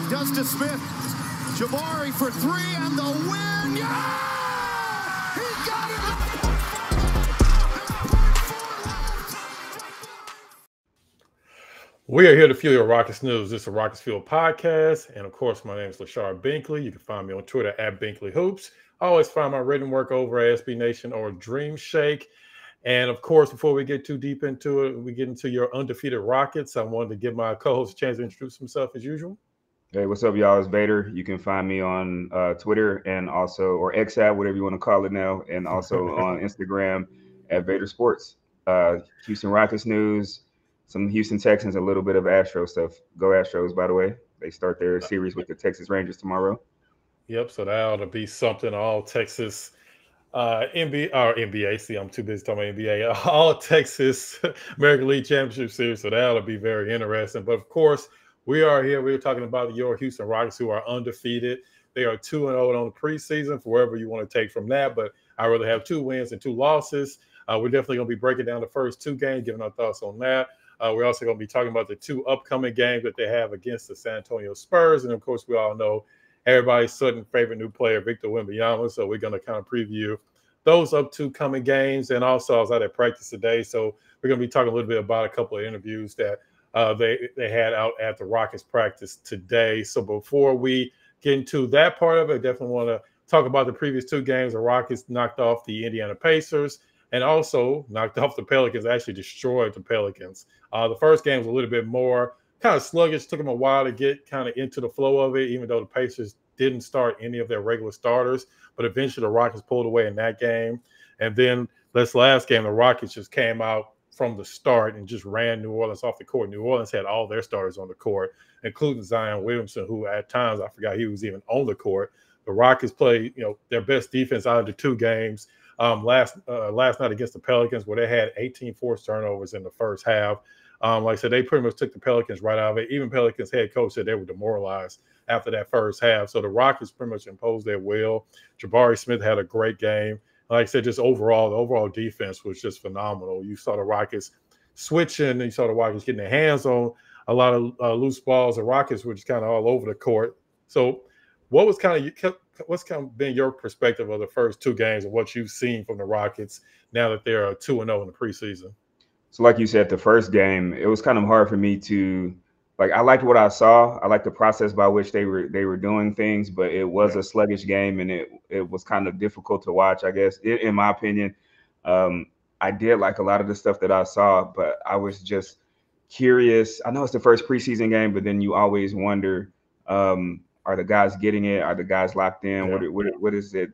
Does to Smith. Jabari for three and the win. Yeah! He got it! We are here to fuel your Rockets news. This is a Rockets Fuel podcast. And of course, my name is Lachard Binkley. You can find me on Twitter at Binkley Hoops. I always find my written work over at SB Nation or Dream Shake. And of course, before we get too deep into it, we get into your undefeated Rockets. I wanted to give my co-host a chance to introduce himself as usual. Hey, what's up, y'all? It's Vator. You can find me on Twitter and also, or XApp, whatever you want to call it now, and also on Instagram at Vator Sports. Houston Rockets news, some Houston Texans, a little bit of Astro stuff. Go Astros, by the way. They start their series with the Texas Rangers tomorrow. Yep, so that ought to be something. All Texas NBA. See, I'm too busy talking about NBA. All Texas American League Championship Series, so that ought to be very interesting. But of course, we are here. We're talking about your Houston Rockets, who are undefeated. They are 2-0 on the preseason, for wherever you want to take from that. But I really have 2 wins and 2 losses. We're definitely going to be breaking down the first 2 games, giving our thoughts on that. We're also going to be talking about the 2 upcoming games that they have against the San Antonio Spurs. And, of course, we all know everybody's sudden favorite new player, Victor Wembanyama. So we're going to kind of preview those upcoming games. And also, I was out at practice today, so we're going to be talking a little bit about a couple of interviews that they had out at the Rockets practice today. So before we get into that part of it, I definitely want to talk about the previous 2 games. The Rockets knocked off the Indiana Pacers and also knocked off the Pelicans, actually destroyed the Pelicans. The first game was a little bit more kind of sluggish. Took them a while to get kind of into the flow of it, even though the Pacers didn't start any of their regular starters. But eventually the Rockets pulled away in that game. And then this last game, the Rockets just came out from the start and just ran New Orleans off the court. New Orleans had all their starters on the court, including Zion Williamson, who at times I forgot he was even on the court. The Rockets played, their best defense out of the 2 games. Last night against the Pelicans, where they had 18 forced turnovers in the first half. Like I said, they pretty much took the Pelicans right out of it. Even Pelicans head coach said they were demoralized after that first half. So the Rockets pretty much imposed their will. Jabari Smith had a great game. Like I said, just overall, the overall defense was just phenomenal. You saw the Rockets switching, and you saw the Rockets getting their hands on a lot of loose balls. The Rockets were just kind of all over the court. So what's kind of been your perspective of the first 2 games and what you've seen from the Rockets now that they're 2-0 in the preseason? So like you said, the first game, it was kind of hard for me to I liked what I saw. I liked the process by which they were doing things, but it was a sluggish game, and it was kind of difficult to watch, I guess, in my opinion. I did like a lot of the stuff that I saw, but I was just curious. I know it's the first preseason game, but then you always wonder, are the guys getting it? Are the guys locked in? Yeah. What is it?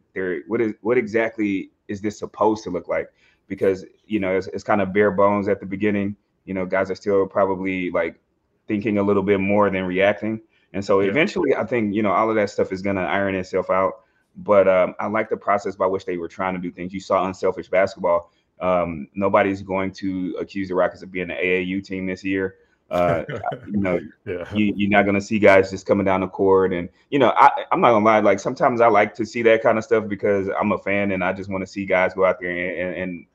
What exactly is this supposed to look like? Because, it's kind of bare bones at the beginning. Guys are still probably thinking a little bit more than reacting. And so eventually I think, all of that stuff is going to iron itself out. But I like the process by which they were trying to do things. You saw unselfish basketball. Nobody's going to accuse the Rockets of being an AAU team this year. You're not going to see guys just coming down the court. And, I'm not going to lie. Sometimes I like to see that kind of stuff because I'm a fan and I just want to see guys go out there and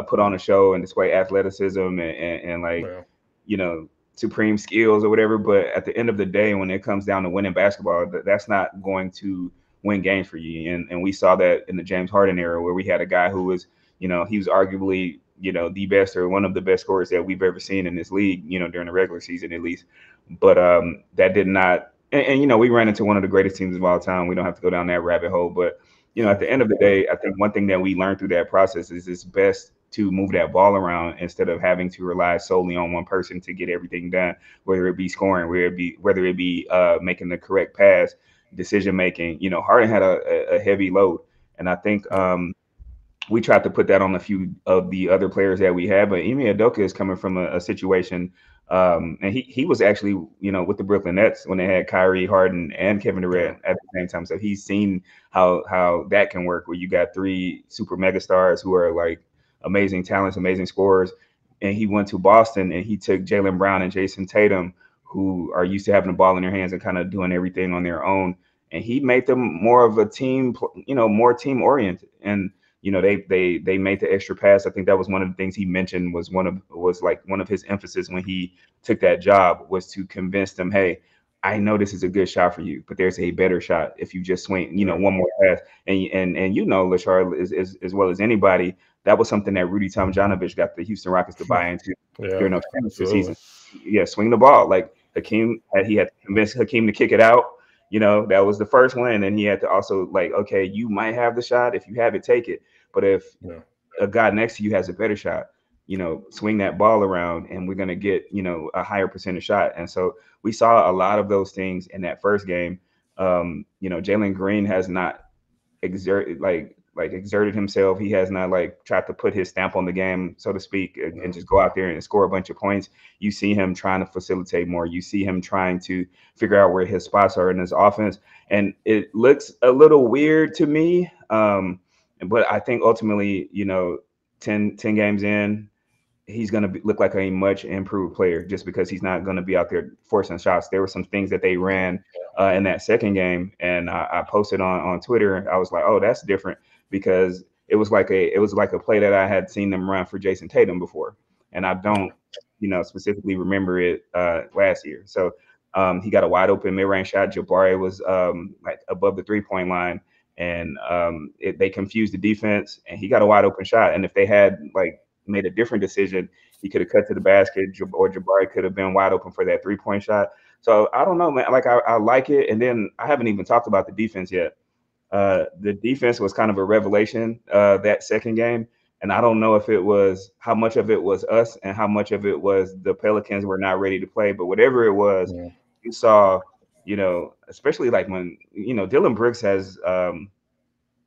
put on a show and display athleticism and supreme skills or whatever. But at the end of the day, when it comes down to winning basketball, that's not going to win games for you. And we saw that in the James Harden era, where we had a guy who was, he was arguably, the best or one of the best scorers that we've ever seen in this league, during the regular season at least. But that did not, and we ran into one of the greatest teams of all time. We don't have to go down that rabbit hole. But, at the end of the day, I think one thing that we learned through that process is it's best to move that ball around instead of having to rely solely on one person to get everything done, whether it be scoring, whether it be making the correct pass, decision making. Harden had a heavy load, and I think we tried to put that on a few of the other players that we had. But Ime Udoka is coming from a situation, and he was actually with the Brooklyn Nets when they had Kyrie, Harden, and Kevin Durant at the same time. So he's seen how that can work, where you got 3 super mega stars who are amazing talents, amazing scorers. And he went to Boston and he took Jaylen Brown and Jason Tatum, who are used to having the ball in their hands and kind of doing everything on their own. And he made them more of a team, more team oriented. And, they made the extra pass. I think that was one of the things he mentioned was one of his emphasis when he took that job, was to convince them, hey, I know this is a good shot for you, but there's a better shot if you just swing, one more pass. And Lachard as well as anybody, that was something that Rudy Tomjanovich got the Houston Rockets to buy into Yeah, during the absolutely. season. Yeah, swing the ball. Like Hakeem he had to convince Hakeem to kick it out. That was the first one. And then he had to also like, okay, you might have the shot. If you have it, take it. But if Yeah. a guy next to you has a better shot, swing that ball around and we're going to get, a higher percentage shot. And so we saw a lot of those things in that first game. Jalen Green has not exerted himself. He has not like tried to put his stamp on the game, so to speak, and just go out there and score a bunch of points. You see him trying to facilitate more. You see him trying to figure out where his spots are in his offense. And it looks a little weird to me. But I think ultimately, 10 games in, he's going to look like a much improved player just because he's not going to be out there forcing shots. There were some things that they ran in that second game, and I posted on Twitter. I was like, oh, that's different, because it was like a play that I had seen them run for Jason Tatum before, and I don't specifically remember it last year. So he got a wide open mid-range shot. Jabari was like above the 3-point line, and they confused the defense, and he got a wide open shot. And if they had like made a different decision, he could have cut to the basket, or Jabari could have been wide open for that 3-point shot. So I don't know, man. Like I like it. And then I haven't even talked about the defense yet. The defense was kind of a revelation that second game. And I don't know if it was how much of it was us and how much of it was the Pelicans were not ready to play. But whatever it was, you saw, especially like when, Dylan Brooks has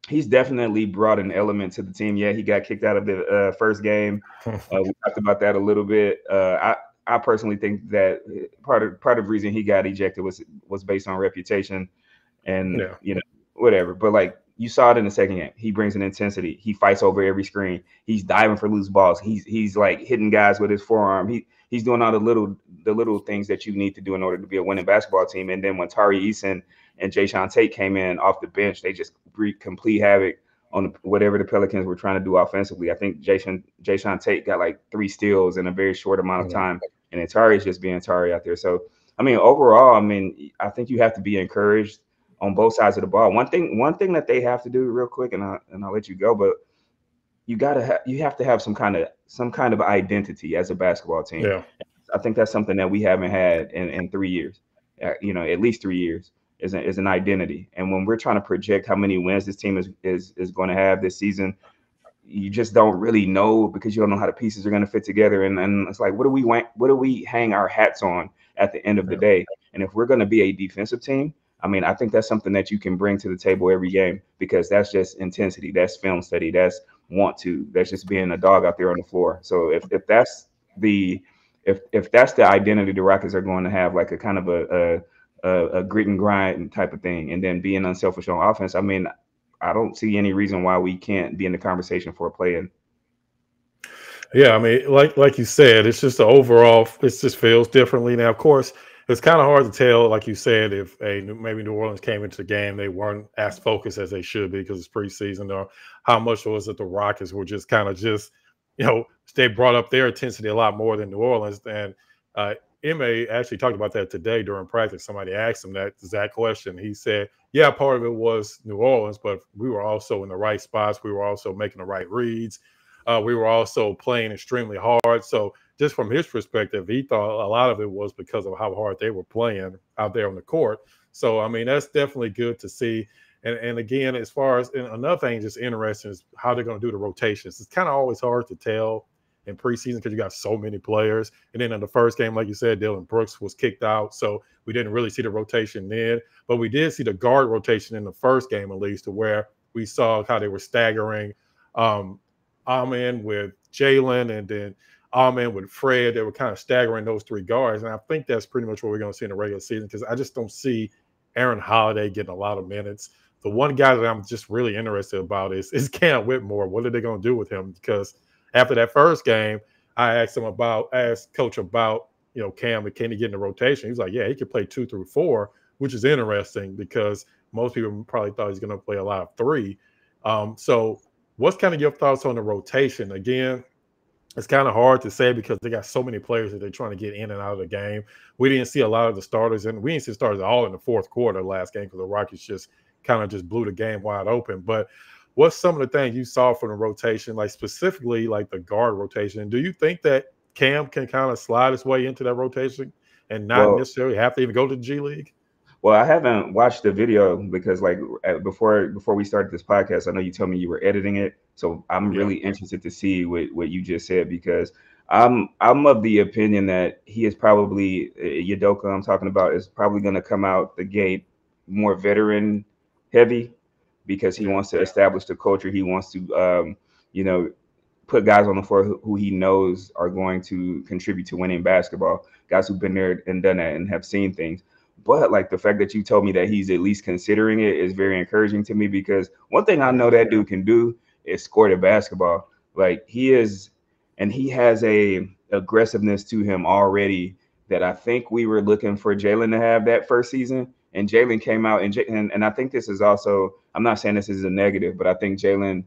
he's definitely brought an element to the team. Yeah, he got kicked out of the first game. We talked about that a little bit. I personally think that part of the reason he got ejected was based on reputation, and whatever. But like you saw it in the second game, he brings an intensity. He fights over every screen. He's diving for loose balls. He's like hitting guys with his forearm. He's doing all the little things that you need to do in order to be a winning basketball team. And then when Tari Eason and Jayshawn Tate came in off the bench, they just wreaked complete havoc on whatever the Pelicans were trying to do offensively. I think Jayshawn Tate got like 3 steals in a very short amount of time, and then Tari's just being Tari out there. So, I mean, overall, I think you have to be encouraged on both sides of the ball. One thing that they have to do real quick, and I'll let you go, but you have to have some kind of identity as a basketball team. Yeah. I think that's something that we haven't had in 3 years, at least 3 years. Is an identity. And when we're trying to project how many wins this team is going to have this season, you just don't really know, because you don't know how the pieces are going to fit together. And it's like, what do we hang our hats on at the end of the day? And if we're going to be a defensive team, I think that's something that you can bring to the table every game, because that's just intensity, that's film study, that's that's just being a dog out there on the floor. So if that's the identity the Rockets are going to have, like a kind of a grit and grind type of thing, and then being unselfish on offense, I don't see any reason why we can't be in the conversation for a play-in. Yeah, like you said, it's just overall, it just feels differently. Now, of course, it's kind of hard to tell, like you said, if maybe New Orleans came into the game, they weren't as focused as they should be because it's preseason, or how much was it the Rockets were just kind of they brought up their intensity a lot more than New Orleans. And Ime actually talked about that today during practice. Somebody asked him that exact question. He said, yeah, part of it was New Orleans, but we were also in the right spots. We were also making the right reads. We were also playing extremely hard. So just from his perspective, he thought a lot of it was because of how hard they were playing out there on the court. So, that's definitely good to see. And again, as far as another thing just interesting is how they're going to do the rotations. It's kind of always hard to tell in preseason because you got so many players. And then in the first game, like you said, Dylan Brooks was kicked out. So we didn't really see the rotation then. But we did see the guard rotation in the first game, at least, to where we saw how they were staggering Amen with Jalen, and then Amen with Fred. They were kind of staggering those 3 guards. And I think that's pretty much what we're going to see in the regular season, because I just don't see Aaron Holiday getting a lot of minutes. The one guy that I'm just really interested about is Cam Whitmore. What are they going to do with him? Because after that first game, I asked Coach about, Cam, can he get in the rotation? He's like, yeah, he could play 2 through 4, which is interesting because most people probably thought he's going to play a lot of 3. So what's kind of your thoughts on the rotation? Again, It's kind of hard to say because they got so many players that they're trying to get in and out of the game. We didn't see a lot of the starters, and we didn't see starters all in the fourth quarter last game because the Rockets just kind of just blew the game wide open. But what's some of the things you saw from the rotation, like specifically like the guard rotation? Do you think that Cam can kind of slide his way into that rotation and not necessarily have to even go to the G League? Well, I haven't watched the video because, like, before we started this podcast, I know you told me you were editing it, so I'm really interested to see what you just said because I'm of the opinion that he is probably Udoka. I'm talking about is probably going to come out the gate more veteran heavy because he wants to establish the culture. He wants to, put guys on the floor who he knows are going to contribute to winning basketball. Guys who've been there and done that and have seen things. But like the fact that you told me that he's at least considering it is very encouraging to me because one thing I know that dude can do is score the basketball. Like he is, and he has a aggressiveness to him already that I think we were looking for Jalen to have that first season. And Jalen came out and I think this is also, I'm not saying this is a negative, but I think Jalen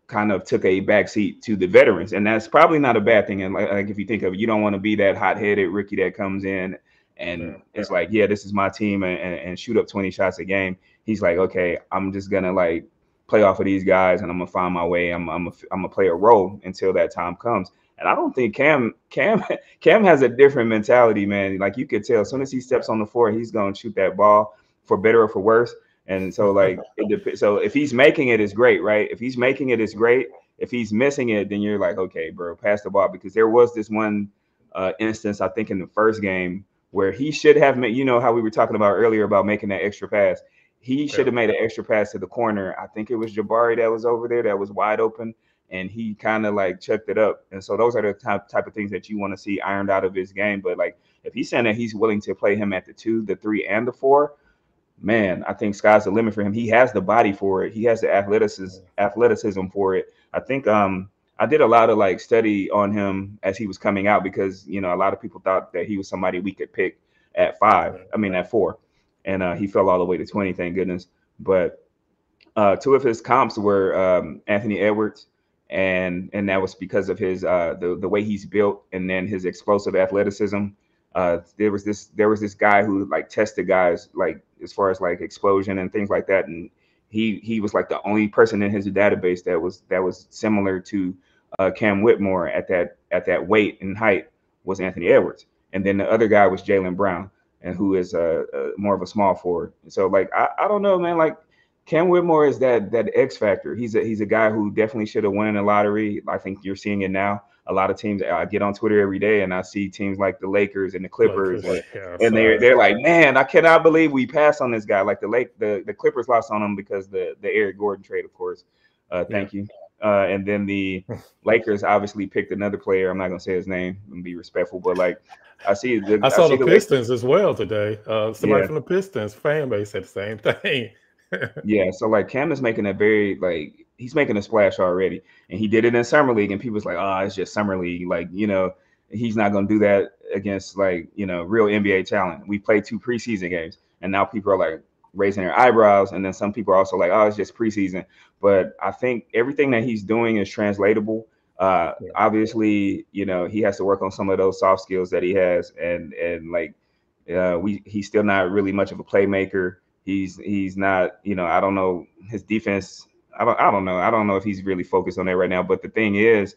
kind of took a backseat to the veterans. And that's probably not a bad thing. And like if you think of it, you don't want to be that hot-headed rookie that comes in and it's like, yeah, this is my team and shoot up 20 shots a game. He's like, okay, I'm just going to like play off of these guys and I'm going to find my way. I'm going to play a role until that time comes. And I don't think Cam has a different mentality, man. Like you could tell as soon as he steps on the floor, he's going to shoot that ball for better or for worse. And so like, so if he's making it, it's great, right? If he's making it, it's great. If he's missing it, then you're like, okay, bro, pass the ball. Because there was this one instance, I think in the first game, where he should have made, you know how we were talking about earlier about making that extra pass. He should have made an extra pass to the corner. I think it was Jabari that was over there that was wide open, and he kind of like chucked it up. And so those are the type of things that you want to see ironed out of his game. But like if he's saying that he's willing to play him at the 2, the 3, and the 4, man, I think sky's the limit for him. He has the body for it. He has the athleticism for it. I think I did a lot of like study on him as he was coming out because, you know, a lot of people thought that he was somebody we could pick at 4. And he fell all the way to 20, thank goodness. But 2 of his comps were Anthony Edwards. And that was because of his the way he's built and then his explosive athleticism. There was this guy who like tested guys like as far as like explosion and things like that. And he was like the only person in his database that was similar to Cam Whitmore at that weight and height was Anthony Edwards. And then the other guy was Jaylen Brown, and who is more of a small forward. So like I don't know, man. Like Cam Whitmore is that X factor. He's a guy who definitely should have won in the lottery. I think you're seeing it now. A lot of teams. I get on Twitter every day and I see teams like the Lakers and the Clippers, and they're like, man, I cannot believe we passed on this guy. Like the Clippers lost on him because the Eric Gordon trade, of course. Thank you. And then the Lakers obviously picked another player. I'm not gonna say his name and be respectful, but like I saw the Pistons as well today. Somebody from the Pistons fan base said the same thing. Yeah, so like Cam is making a very like he's making a splash already, and he did it in summer league, and people's like, oh, it's just summer league, like he's not gonna do that against like real NBA talent. We played 2 preseason games, and now people are like raising their eyebrows, and then some people are also like, oh, it's just preseason. But I think everything that he's doing is translatable. Obviously, he has to work on some of those soft skills that he has, and like he's still not really much of a playmaker. He's not, I don't know his defense. I don't know if he's really focused on that right now. But the thing is,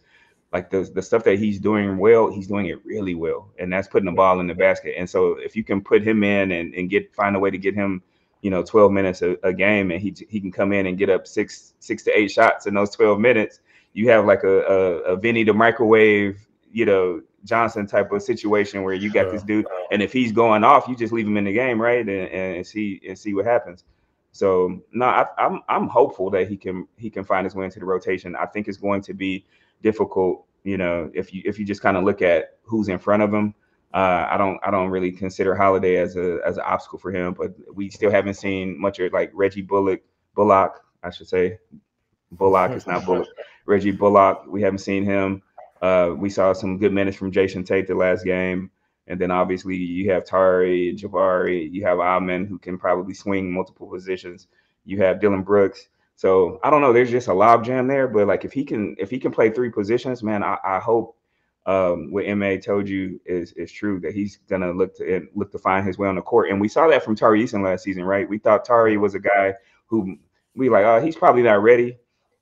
like the stuff that he's doing well, he's doing it really well, and that's putting the ball in the basket. And so if you can put him in and find a way to get him, 12 minutes a game, and he can come in and get up 6 to 8 shots in those 12 minutes, you have like a Vinny the microwave, Johnson type of situation where you got this dude, and if he's going off, you just leave him in the game, right, and see what happens. So no, I'm hopeful that he can find his way into the rotation. I think it's going to be difficult, if you just kind of look at who's in front of him. I don't really consider Holiday as an obstacle for him, but we still haven't seen much of like Reggie Bullock, I should say. Bullock is not Bullock. Reggie Bullock, we haven't seen him. We saw some good minutes from Jason Tate the last game. And then obviously you have Tari and Jabari. You have Alman, who can probably swing multiple positions. You have Dylan Brooks. So I don't know. There's just a lob jam there, but like if he can play three positions, man, I hope what Ma told you is true, that he's gonna look to find his way on the court. And we saw that from Tari Eason last season, right? We thought Tari was a guy who we like, oh, he's probably not ready.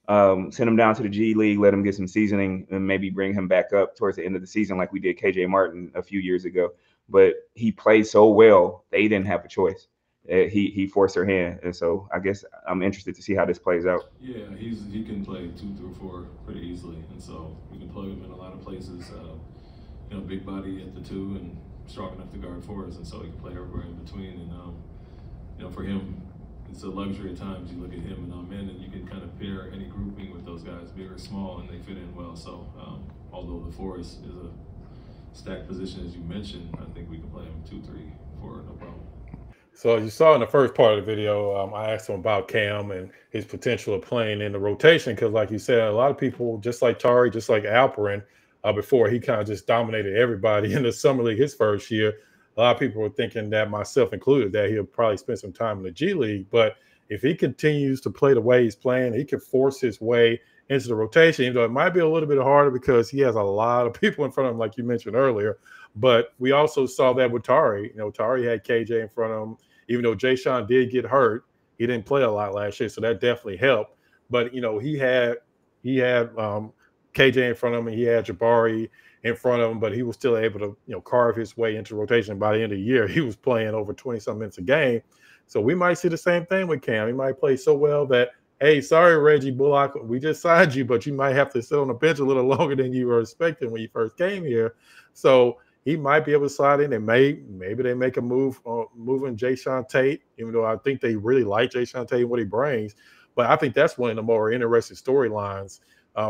Send him down to the G League, let him get some seasoning, and maybe bring him back up towards the end of the season, like we did KJ Martin a few years ago. But he played so well, they didn't have a choice. He forced their hand, and so I guess I'm interested to see how this plays out. Yeah, he can play 2 through 4 pretty easily, and so you can plug him in a lot of places. Big body at the 2 and strong enough to guard 4s, and so he can play everywhere in between. And for him, it's a luxury at times. You look at him and Amen, and you can kind of pair any grouping with those guys, big or small, and they fit in well. So although the 4 is a stacked position, as you mentioned, I think we can play him 2, 3, 4, no problem. So you saw in the first part of the video, I asked him about Cam and his potential of playing in the rotation, because like you said, a lot of people, just like Tari, just like Alperen, before he kind of just dominated everybody in the summer league his first year, a lot of people were thinking, that myself included, that he'll probably spend some time in the G League. But if he continues to play the way he's playing, he can force his way into the rotation, even though it might be a little bit harder because he has a lot of people in front of him, like you mentioned earlier. But we also saw that with Tari. Tari had KJ in front of him. Even though Jay Sean did get hurt, he didn't play a lot last year, so that definitely helped. But he had KJ in front of him, and he had Jabari in front of him, but he was still able to carve his way into rotation. By the end of the year, he was playing over 20-some minutes a game. So we might see the same thing with Cam. He might play so well that, hey, sorry, Reggie Bullock, we just signed you, but you might have to sit on the bench a little longer than you were expecting when you first came here. So he might be able to slide in, and maybe they make a move moving Jayshawn Tate, even though I think they really like Jayshawn Tate and what he brings. But I think that's one of the more interesting storylines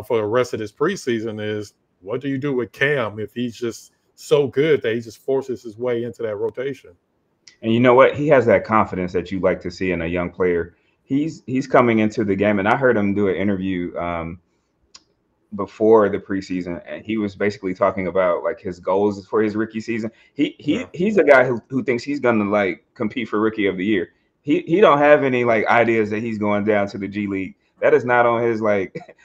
for the rest of this preseason is, what do you do with Cam if he's just so good that he just forces his way into that rotation? And you know what? He has that confidence that you like to see in a young player. He's coming into the game, and I heard him do an interview before the preseason, and he was basically talking about like his goals for his rookie season. He's a guy who thinks he's gonna like compete for rookie of the year. He don't have any like ideas that he's going down to the G League. That is not on his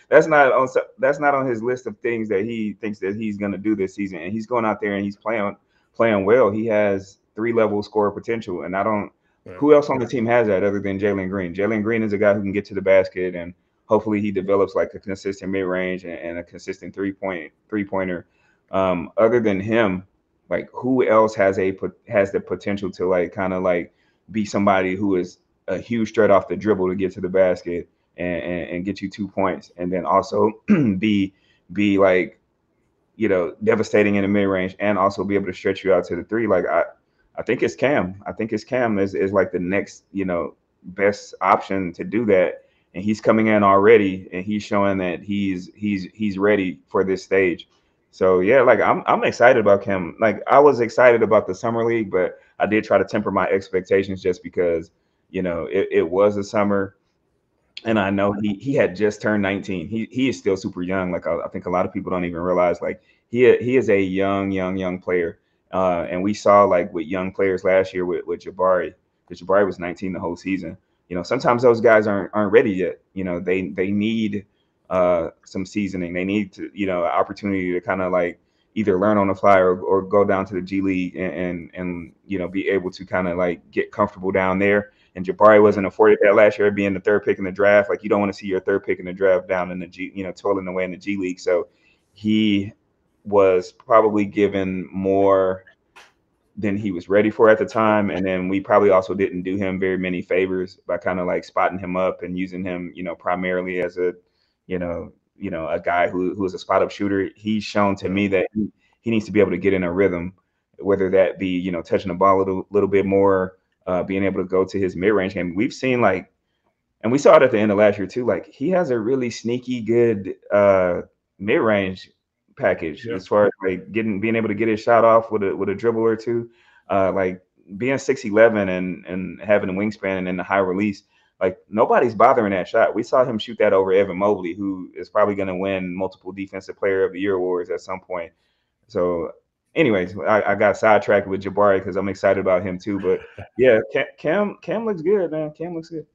that's not on his list of things that he thinks that he's gonna do this season. And he's going out there and he's playing well. He has 3-level scorer potential, and I don't. Who else on the team has that other than Jalen Green? Jalen Green is a guy who can get to the basket, and hopefully he develops like a consistent mid-range and a consistent three-pointer. Other than him, like who else has the potential to like kind of like be somebody who is a huge threat off the dribble to get to the basket and get you 2 points, and then also be like devastating in the mid-range and also be able to stretch you out to the 3. Like I think it's Cam. I think it's Cam is like the next best option to do that. And he's coming in already, and he's showing that he's ready for this stage. So yeah, like I'm excited about Cam. Like I was excited about the summer league, but I did try to temper my expectations just because it was a summer, and I know he had just turned 19. He is still super young. Like I think a lot of people don't even realize like he is a young player. And we saw like with young players last year with Jabari, because Jabari was 19 the whole season. Sometimes those guys aren't ready yet. They need some seasoning. They need to, an opportunity to kind of like either learn on the fly or go down to the G League and be able to kind of like get comfortable down there. And Jabari wasn't afforded that last year, being the 3rd pick in the draft. Like you don't want to see your 3rd pick in the draft down in the G, toiling away in the G League. So he was probably given more than he was ready for at the time. And then we probably also didn't do him very many favors by kind of like spotting him up and using him, primarily as a, a guy who is a spot up shooter. He's shown to me that he needs to be able to get in a rhythm, whether that be, touching the ball a little bit more, being able to go to his mid-range game. We've seen like, and we saw it at the end of last year too, like he has a really sneaky good mid-range package as far as like being able to get his shot off with a dribble or two, like being 6'11" and having a wingspan and then the high release. Like nobody's bothering that shot. We saw him shoot that over Evan Mobley, who is probably going to win multiple Defensive Player of the Year awards at some point. So, anyways, I got sidetracked with Jabari because I'm excited about him too. But yeah, Cam looks good, man. Cam looks good.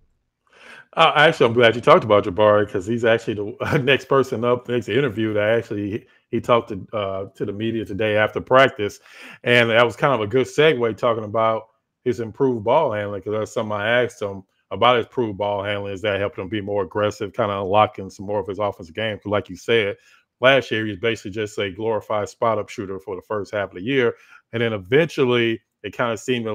Actually, I'm glad you talked about Jabari because he's actually the next person up, next interview that actually he talked to the media today after practice, and that was kind of a good segue talking about his improved ball handling because that's something I asked him about his improved ball handling. Is that helping him be more aggressive, kind of unlocking some more of his offensive game? Because, like you said, last year he was basically just a glorified spot up shooter for the first half of the year, and then eventually it kind of seemed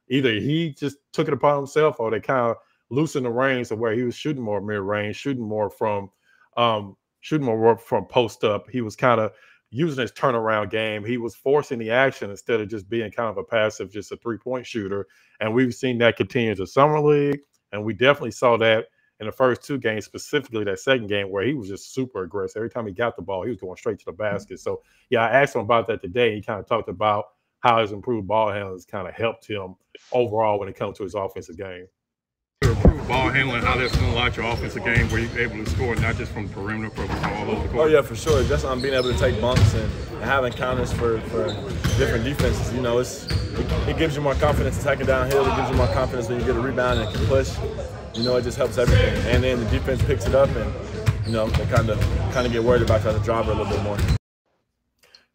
either he just took it upon himself or they kind of loosen the reins to where he was shooting more mid range, shooting more from post up. He was kind of using his turnaround game. He was forcing the action instead of just being kind of a passive, just a 3-point shooter. And we've seen that continue to summer league, and we definitely saw that in the first 2 games, specifically that second game where he was just super aggressive. Every time he got the ball, he was going straight to the basket. So yeah, I asked him about that today. He kind of talked about how his improved ball handling has kind of helped him overall when it comes to his offensive game. Improved ball handling, how that's going to unlock your offensive game where you're able to score not just from the perimeter, but all over the court? Oh, yeah, for sure. Just being able to take bumps and having counters for different defenses. You know, it gives you more confidence attacking downhill. It gives you more confidence when you get a rebound and can push. You know, it just helps everything. And then the defense picks it up and, you know, they kind of get worried about trying to drive it a little bit more.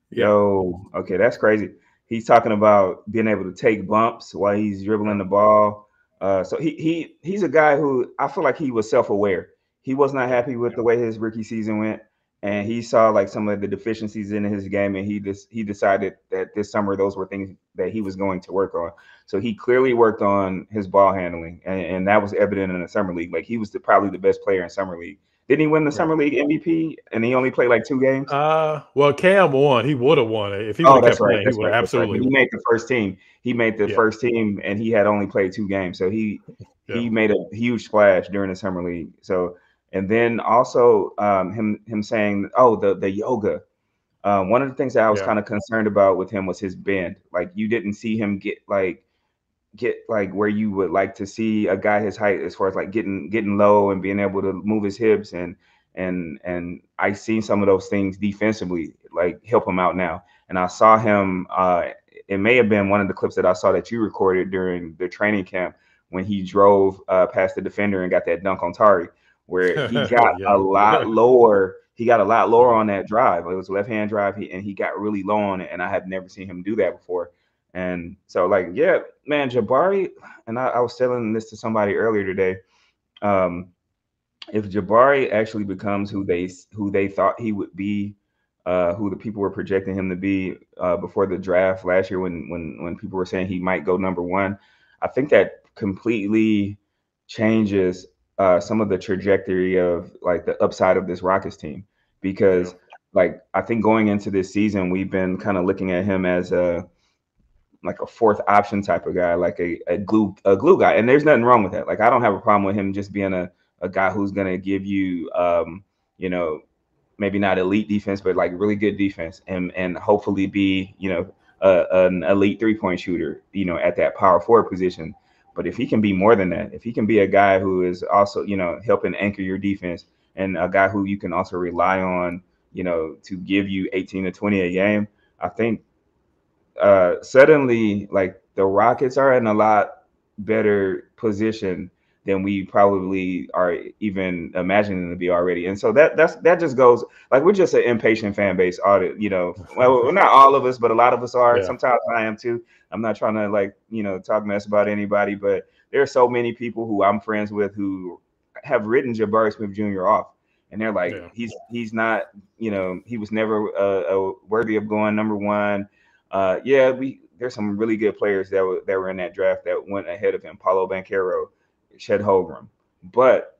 Yo, okay, that's crazy. He's talking about being able to take bumps while he's dribbling the ball. So he's a guy who I feel like he was self-aware. He was not happy with the way his rookie season went, and he saw like some of the deficiencies in his game, and he decided that this summer those were things that he was going to work on. So he clearly worked on his ball handling, and that was evident in the summer league. Like he was probably the best player in summer league. Didn't he win the summer league MVP? And he only played like 2 games. Well, Cam won. He would have won it if he would have kept playing. He would have absolutely. He made the first team. He made the first team, and he had only played 2 games. So he made a huge splash during the summer league. So and then also him saying, oh, the yoga. One of the things that I was kind of concerned about with him was his bend. Like you didn't see him get where you would like to see a guy his height as far as like getting low and being able to move his hips and I seen some of those things defensively like help him out now. And I saw him it may have been one of the clips that I saw that you recorded during the training camp when he drove past the defender and got that dunk on Tari, where he got a lot lower. He got a lot lower on that drive. It was a left-hand drive, and he got really low on it, and I had never seen him do that before. And so, like, yeah, man, Jabari, and I was telling this to somebody earlier today. If Jabari actually becomes who they thought he would be, who the people were projecting him to be before the draft last year, when people were saying he might go number 1, I think that completely changes some of the trajectory of like the upside of this Rockets team, because like I think going into this season, we've been kind of looking at him as like a 4th option type of guy, like a glue guy. And there's nothing wrong with that. Like, I don't have a problem with him just being a guy who's going to give you, you know, maybe not elite defense, but like really good defense and hopefully be, you know, an elite 3-point shooter, you know, at that power forward position. But if he can be more than that, if he can be a guy who is also, you know, helping anchor your defense and a guy who you can also rely on, you know, to give you 18 to 20 a game, I think suddenly like the Rockets are in a lot better position than we probably are even imagining to be already. And so that just goes like, we're just an impatient fan base audit, you know. Well, not all of us, but a lot of us are. Sometimes I am too. I'm not trying to like, you know, talk mess about anybody, but there are so many people who I'm friends with who have written Jabari Smith Jr. off. And they're like, he's not, you know, he was never worthy of going number 1. There's some really good players that were in that draft that went ahead of him, Paulo Banchero, Chet Holmgren, but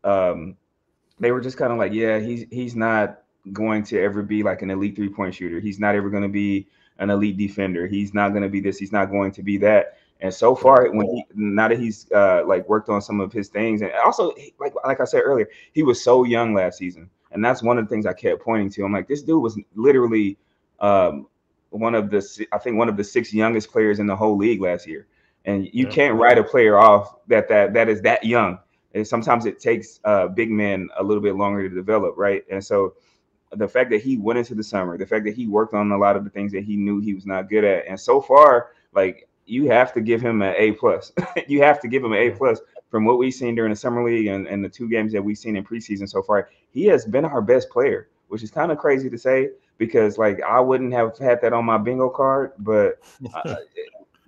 they were just kind of like, he's not going to ever be like an elite 3-point shooter. He's not ever going to be an elite defender. He's not going to be this. He's not going to be that. And so far, now that he's like worked on some of his things, and also like I said earlier, he was so young last season, and that's one of the things I kept pointing to. I'm like, this dude was literally one of the 6 youngest players in the whole league last year. And you can't write a player off that is that young. And sometimes it takes big men a little bit longer to develop, right? And so the fact that he went into the summer, the fact that he worked on a lot of the things that he knew he was not good at, and so far, like, you have to give him an A+. You have to give him an A+ from what we've seen during the summer league and the 2 games that we've seen in preseason so far, he has been our best player, which is kind of crazy to say because like I wouldn't have had that on my bingo card, but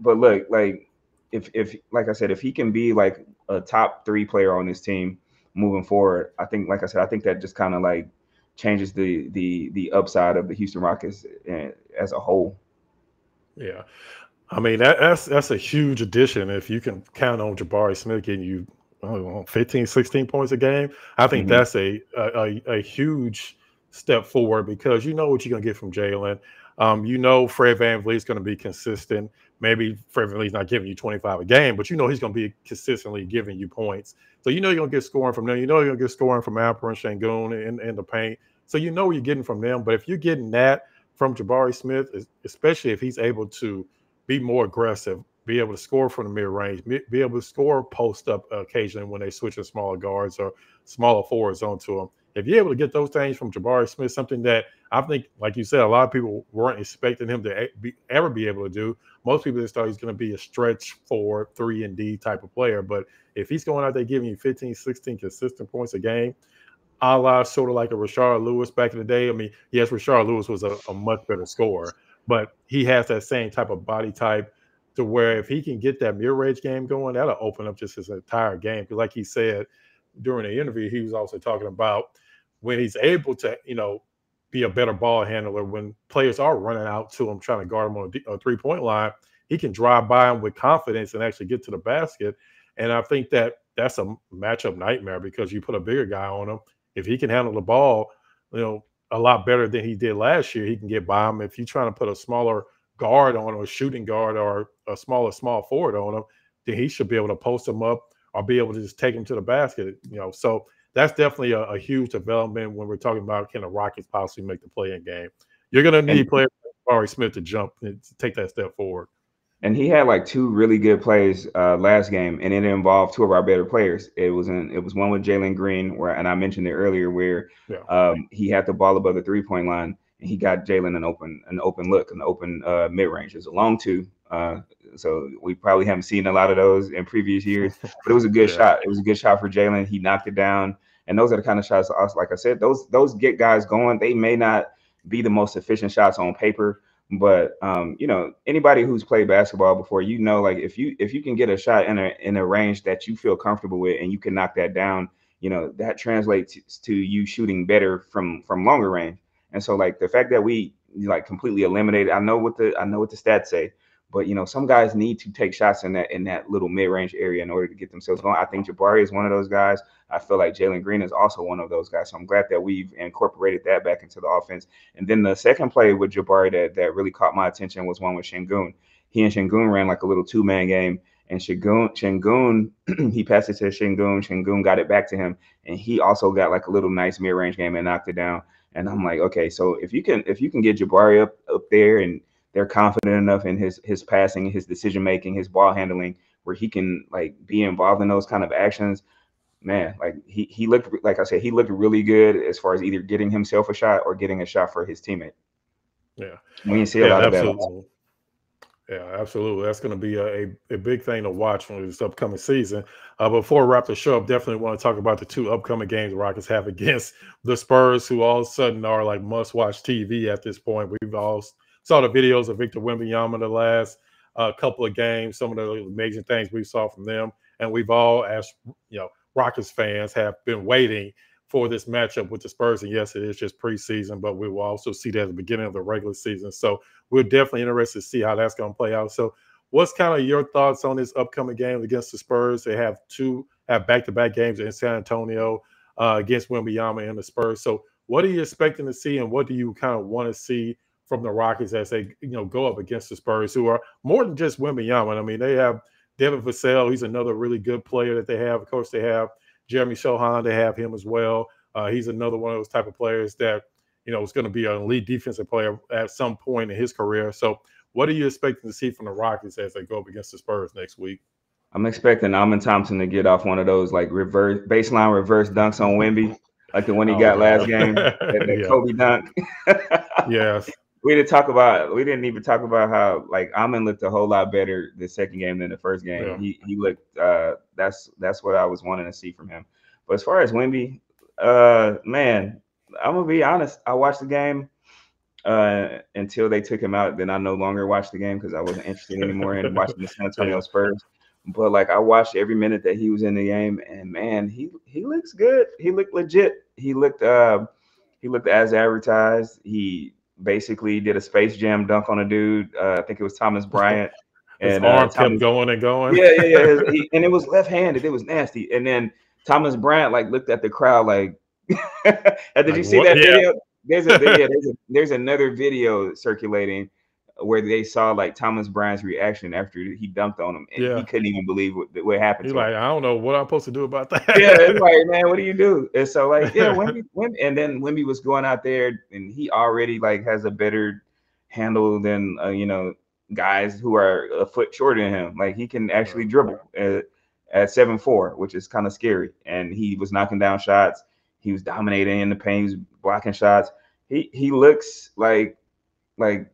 look, like if like I said, if he can be like a top 3 player on this team moving forward, I think, like I said, I think that just kind of like changes the upside of the Houston Rockets as a whole. Yeah. I mean, that's a huge addition. If you can count on Jabari Smith getting you, I don't know, 15, 16 points a game, I think that's a huge step forward because you know what you're going to get from Jalen. You know Fred VanVleet's going to be consistent. Maybe Fred VanVleet's not giving you 25 a game, but you know he's going to be consistently giving you points. So you know you're going to get scoring from them. You know you're going to get scoring from alperensengun in the paint. So you know what you're getting from them. But if you're getting that from Jabari Smith, especially if he's able to be more aggressive, be able to score from the mid-range, be able to score post-up occasionally when they switch to smaller guards or smaller forwards onto him. If you're able to get those things from Jabari Smith, something that I think, like you said, a lot of people weren't expecting him to ever be able to do. Most people just thought he's going to be a stretch forward, 3-and-D type of player. But if he's going out there giving you 15, 16 consistent points a game, a la sort of like a Rashard Lewis back in the day. I mean, yes, Rashard Lewis was a much better scorer, but he has that same type of body type to where if he can get that mid-range game going, that'll open up just his entire game. Because like he said during the interview, he was also talking about when he's able to, you know, be a better ball handler when players are running out to him, trying to guard him on a three-point line, he can drive by him with confidence and actually get to the basket. And I think that's a matchup nightmare because you put a bigger guy on him. If he can handle the ball, you know, a lot better than he did last year, he can get by him. If you're trying to put a smaller guard on or a shooting guard or a small forward on him, then he should be able to post him up or be able to just take him to the basket, you know. So that's definitely a huge development when we're talking about can the Rockets possibly make the play-in game. You're going to need players like Jabari Smith to jump and to take that step forward. And he had like 2 really good plays last game, and it involved 2 of our better players. It was one with Jalen Green, and I mentioned it earlier, where he had the ball above the 3-point line, and he got Jalen an open look, an open mid range. It was a long 2, so we probably haven't seen a lot of those in previous years, but it was a good shot. It was a good shot for Jalen. He knocked it down, and those are the kind of shots. Like I said, those get guys going. They may not be the most efficient shots on paper. But you know, anybody who's played basketball before, you know, like if you can get a shot in a range that you feel comfortable with and you can knock that down, you know, that translates to you shooting better from longer range. And so like the fact that we like completely eliminated, I know what the stats say, but you know, some guys need to take shots in that little mid-range area in order to get themselves going. I think Jabari is one of those guys. I feel like Jalen Green is also one of those guys. So I'm glad that we've incorporated that back into the offense. And then the second play with Jabari that really caught my attention was one with Sengun. He and Sengun ran like a little 2-man game. And Sengun, he passed it to Sengun. Sengun got it back to him. And he also got like a little nice mid-range game and knocked it down. And I'm like, okay, so if you can get Jabari up there and they're confident enough in his passing, his decision-making, his ball handling, where he can like be involved in those kind of actions, man, like he looked, like I said, he looked really good as far as either getting himself a shot or getting a shot for his teammate. Yeah. We didn't see a lot of that. Yeah, absolutely. That's going to be a big thing to watch for this upcoming season. Before we wrap the show up, definitely want to talk about the 2 upcoming games the Rockets have against the Spurs, who all of a sudden are like must-watch TV at this point. We've all saw the videos of Victor Wembanyama the last couple of games, some of the amazing things we saw from them. And we've all, as you know, Rockets fans have been waiting for this matchup with the Spurs. And yes, it is just preseason, but we will also see that at the beginning of the regular season. So we're definitely interested to see how that's going to play out. So what's kind of your thoughts on this upcoming game against the Spurs? They have back-to-back games in San Antonio against Wembanyama and the Spurs. So what are you expecting to see, and what do you kind of want to see from the Rockets as they, you know, go up against the Spurs, who are more than just Wembanyama? I mean, they have Devin Vassell. He's another really good player that they have. Of course, they have Jeremy Sohan. They have him as well. He's another one of those type of players that, you know, is going to be an elite defensive player at some point in his career. So what are you expecting to see from the Rockets as they go up against the Spurs next week? I'm expecting Amin Thompson to get off one of those like baseline reverse dunks on Wemby, like the one he got last game, that Kobe dunk. Yes. we didn't even talk about how like Amon looked a whole lot better the second game than the first game. Yeah. He looked that's what I was wanting to see from him. But as far as Wemby, man, I'm gonna be honest. I watched the game until they took him out. Then I no longer watched the game because I wasn't interested anymore in watching the San Antonio Spurs. But like I watched every minute that he was in the game, and man, he looks good. He looked legit. He looked as advertised. He basically did a Space Jam dunk on a dude. I think it was Thomas Bryant. His arm kept going and going. Yeah. And it was left-handed. It was nasty. And then Thomas Bryant like looked at the crowd like, did you see that video? There's another video circulating where they saw like Thomas Bryant's reaction after he dunked on him, and he couldn't even believe what happened. He's to like, him. I don't know what I'm supposed to do about that. Yeah, it's like, man, what do you do? And so like, yeah, Wemby, and then Wemby was going out there, and he already like has a better handle than guys who are a foot shorter than him. Like he can actually dribble at 7'4", which is kind of scary. And he was knocking down shots. He was dominating in the paint. He was blocking shots. He looks like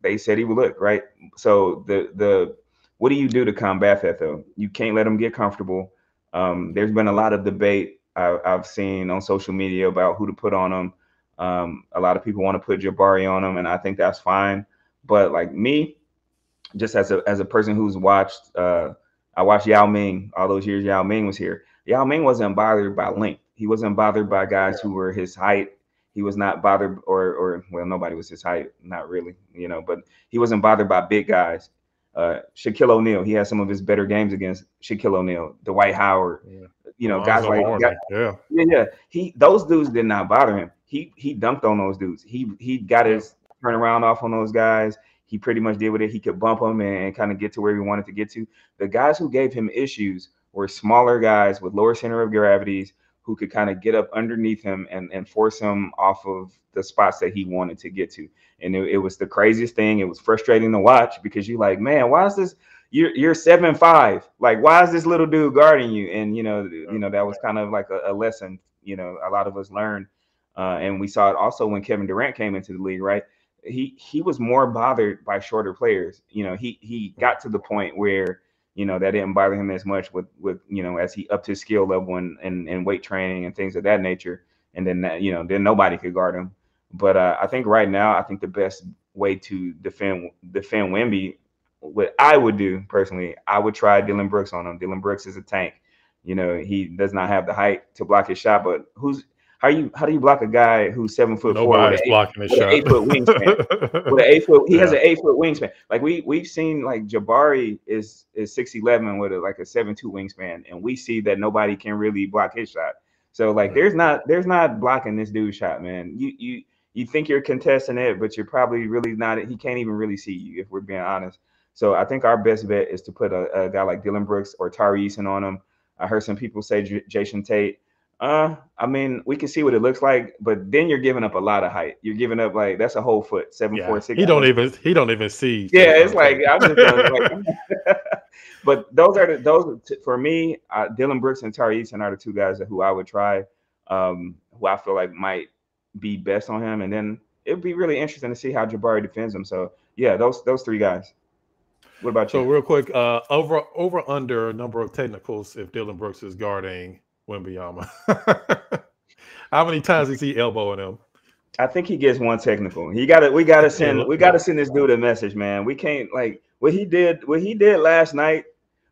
they said he would look, right? So the what do you do to combat that though? You can't let him get comfortable. There's been a lot of debate I've seen on social media about who to put on him. A lot of people want to put Jabari on him, and I think that's fine. But like me, just as a person who's watched, I watched Yao Ming all those years. Yao Ming was here. Yao Ming wasn't bothered by length. He wasn't bothered by guys who were his height. He was not bothered, or nobody was his height, not really, but he wasn't bothered by big guys. Shaquille O'Neal, he had some of his better games against Shaquille O'Neal, Dwight Howard, guys like that. Those dudes did not bother him. He dunked on those dudes. He got his turnaround off on those guys. He pretty much did with it. He could bump them and kind of get to where he wanted to get to. The guys who gave him issues were smaller guys with lower center of gravities who could kind of get up underneath him and force him off of the spots that he wanted to get to. And it was the craziest thing. It was frustrating to watch because you're like, man, why is this? You're 7'5". Like, why is this little dude guarding you? And, that was kind of like a lesson, a lot of us learned. And we saw it also when Kevin Durant came into the league, right? He was more bothered by shorter players. He got to the point where, that didn't bother him as much with as he upped his skill level and weight training and things of that nature. And then, then nobody could guard him. But I think right now, the best way to defend Wemby, what I would do personally, I would try Dillon Brooks on him. Dillon Brooks is a tank. He does not have the height to block his shot, but how do you block a guy who's 7'4" Nobody's blocking his shot. 8 foot wingspan? With an 8 foot, he has an 8 foot wingspan. Like we've seen, like Jabari is 6'11" with a 7'2" wingspan, and we see that nobody can really block his shot. So like there's not blocking this dude's shot, man. You think you're contesting it, but you're probably really not. He can't even really see you, if we're being honest. So I think our best bet is to put a guy like Dillon Brooks or Tari Eason on him. I heard some people say Jason Tate. I mean, we can see what it looks like, but then you're giving up a lot of height. You're giving up that's a whole foot, 7'4", 6. He don't even see. Yeah, it's like I'm just going But those for me, Dillon Brooks and Tari Eason are the two guys who I would try, who I feel like might be best on him, and then it'd be really interesting to see how Jabari defends him. So yeah, those three guys. What about you? So real quick, over under number of technicals if Dillon Brooks is guarding Wembanyama. How many times is he elbowing him? I think he gets one technical. We gotta send this dude a message, man. We can't what he did last night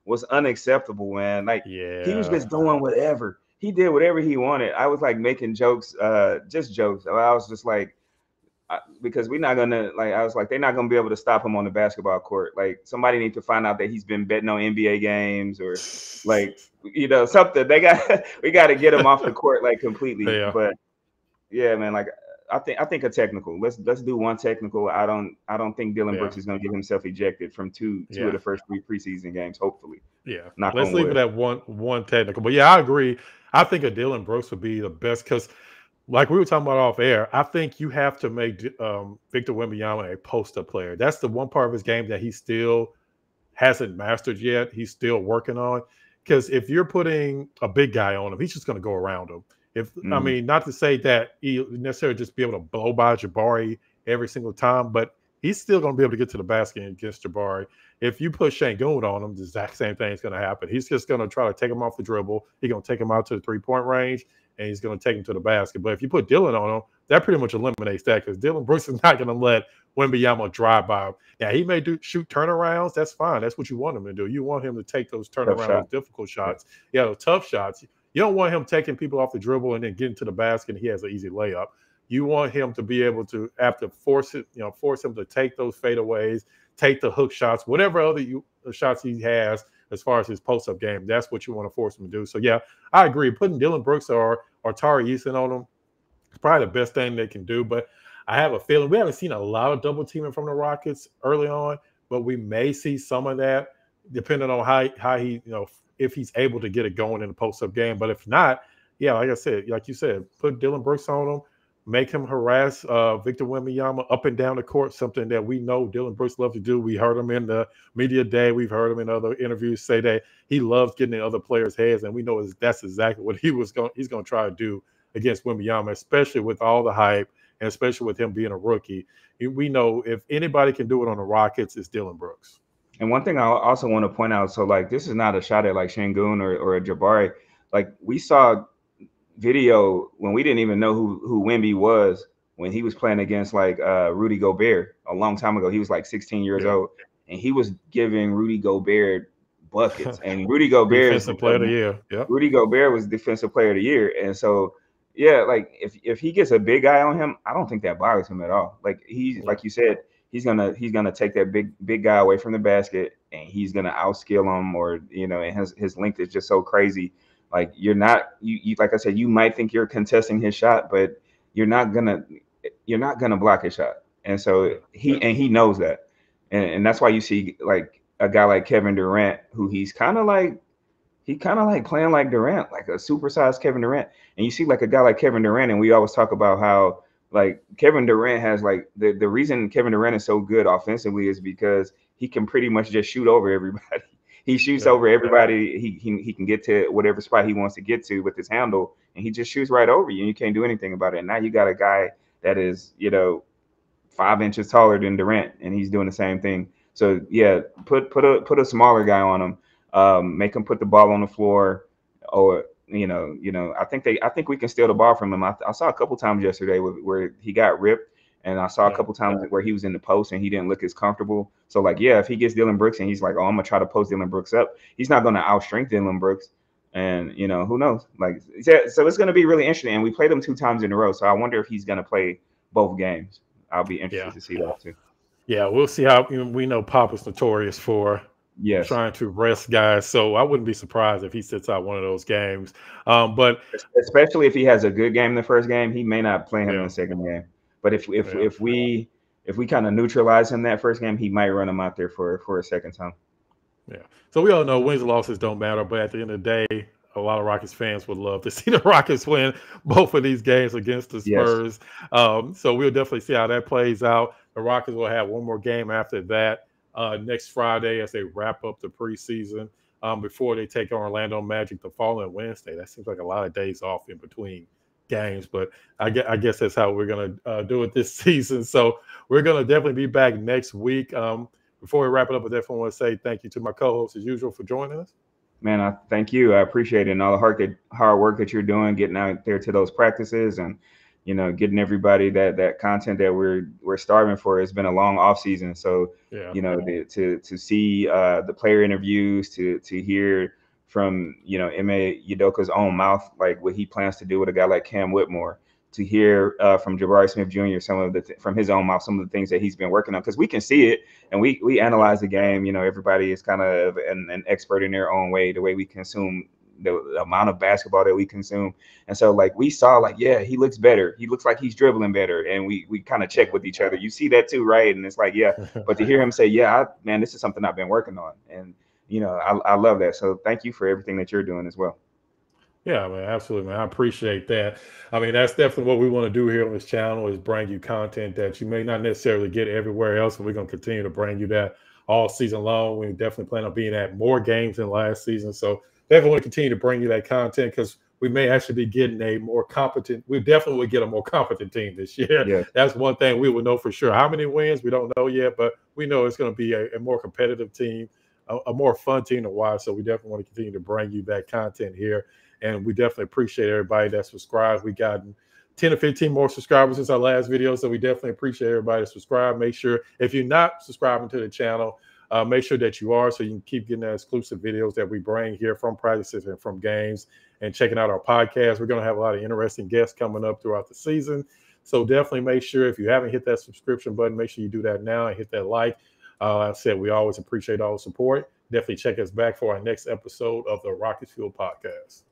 was unacceptable, man. He was just doing whatever. He did whatever he wanted. I was making jokes, just jokes. I was just because we're not gonna I was like, they're not gonna be able to stop him on the basketball court. Somebody needs to find out that he's been betting on NBA games or something. We got to get him off the court completely. Yeah. But yeah, man, I think a technical. Let's do one technical. I don't think Dillon Brooks is gonna get himself ejected from two of the first 3 preseason games. Hopefully. Yeah. Let's leave it at one technical. But yeah, I agree. I think a Dillon Brooks would be the best because, like we were talking about off air, I think you have to make Victor Wembanyama a post-up player. That's the one part of his game that he still hasn't mastered yet. He's still working on. Because if you're putting a big guy on him, he's just going to go around him. I mean, not to say that he necessarily just be able to blow by Jabari every single time, but he's still going to be able to get to the basket against Jabari. If you put Sengun on him, the exact same thing is going to happen. He's just going to try to take him off the dribble. He's going to take him out to the three-point range, and he's going to take him to the basket. But if you put Dylan on him, that pretty much eliminates that because Dylan Brooks is not going to let Wembanyama drive by him. Now, he may shoot turnarounds. That's fine. That's what you want him to do. You want him to take those turnarounds, those difficult shots. Yeah, those tough shots. You don't want him taking people off the dribble and then getting to the basket and he has an easy layup. You want him to be able to, after force him to take those fadeaways, take the hook shots, whatever other shots he has as far as his post-up game. That's what you want to force him to do. So, yeah, I agree. Putting Dylan Brooks or Tari Eason on him is probably the best thing they can do. But I have a feeling we haven't seen a lot of double teaming from the Rockets early on, but we may see some of that depending on how he, if he's able to get it going in the post-up game. But if not, yeah, like you said, put Dylan Brooks on him, make him harass Victor Wembanyama up and down the court, something that we know Dylan Brooks loves to do. We heard him in the media day. We've heard him in other interviews say that he loves getting in other players' heads, and we know that's exactly what he's going to try to do against Wembanyama, especially with all the hype and especially with him being a rookie. We know if anybody can do it on the Rockets, it's Dylan Brooks. And one thing I also want to point out, so like this is not a shot at like Sengun or a Jabari. Like we saw video when we didn't even know who Wemby was when he was playing against like Rudy Gobert a long time ago. He was like 16 years old, and he was giving Rudy Gobert buckets. And Rudy Gobert defensive player of the year. Yep. Rudy Gobert was defensive player of the year, and so yeah, like if he gets a big guy on him, I don't think that bothers him at all. Like like you said, he's gonna take that big guy away from the basket, and he's gonna outskill him, or and his length is just so crazy. Like you're not you like I said, you might think you're contesting his shot, but you're not gonna block his shot. And so he knows that, and that's why you see like a guy like Kevin Durant, who he's kind of like playing like Durant, like a supersized Kevin Durant. And you see like a guy like Kevin Durant, and we always talk about how like Kevin Durant has like the reason Kevin Durant is so good offensively is because he can pretty much just shoot over everybody. He shoots over everybody. He can get to whatever spot he wants to get to with his handle, and he just shoots right over you, and you can't do anything about it. And now you got a guy that is 5 inches taller than Durant, and he's doing the same thing. So yeah, put a smaller guy on him. Make him put the ball on the floor, or I think we can steal the ball from him. I saw a couple times yesterday where he got ripped, and I saw a couple times where he was in the post and he didn't look as comfortable. So like, yeah, if he gets Dylan Brooks and he's like, oh, I'm gonna try to post Dylan Brooks up, he's not gonna outstrength Dylan Brooks, and who knows? Like, so it's gonna be really interesting. And we played him 2 times in a row, so I wonder if he's gonna play both games. I'll be interested to see that too. Yeah, we'll see how we know Pop is notorious for trying to rest guys. So I wouldn't be surprised if he sits out one of those games. But especially if he has a good game in the first game, he may not play him in the second game. But if we kind of neutralize him that first game, he might run him out there for a second time. Yeah. So we all know wins and losses don't matter, but at the end of the day, a lot of Rockets fans would love to see the Rockets win both of these games against the Spurs. Yes. So we'll definitely see how that plays out. The Rockets will have one more game after that next Friday as they wrap up the preseason before they take on Orlando Magic the following Wednesday. That seems like a lot of days off in between games, but I guess that's how we're going to do it this season. So we're going to definitely be back next week. Before we wrap it up, I definitely want to say thank you to my co-host as usual for joining us. Man, I thank you. I appreciate it, and all the hard work that you're doing, getting out there to those practices, and getting everybody that content that we're starving for. It's been a long off season, so to see the player interviews, to hear from Ime Udoka's own mouth like what he plans to do with a guy like Cam Whitmore, to hear from Jabari Smith Jr. from his own mouth some of the things that he's been working on, because we can see it and we analyze the game. Everybody is kind of an expert in their own way, the way we consume the amount of basketball that we consume. And so like we saw like, yeah, he looks better. He looks like he's dribbling better. And we kind of check with each other. You see that too, right? And it's like, yeah, but to hear him say, yeah, man, this is something I've been working on. And, I love that. So thank you for everything that you're doing as well. Yeah, man, absolutely, man. I appreciate that. I mean, that's definitely what we want to do here on this channel, is bring you content that you may not necessarily get everywhere else. And we're going to continue to bring you that all season long. We definitely plan on being at more games than last season. So definitely want to continue to bring you that content, because we may actually be getting a more competent. We definitely would get a more competent team this year. Yes. That's one thing we will know for sure. How many wins, we don't know yet, but we know it's going to be a more competitive team, a more fun team to watch. So we definitely want to continue to bring you that content here. And we definitely appreciate everybody that subscribes. We gotten 10 or 15 more subscribers since our last video. So we definitely appreciate everybody that subscribe. Make sure, if you're not subscribing to the channel, make sure that you are, so you can keep getting the exclusive videos that we bring here from practices and from games, and checking out our podcast. We're going to have a lot of interesting guests coming up throughout the season. So definitely make sure, if you haven't hit that subscription button, make sure you do that now and hit that like. I said we always appreciate all the support. Definitely check us back for our next episode of the Rockets Fuel Podcast.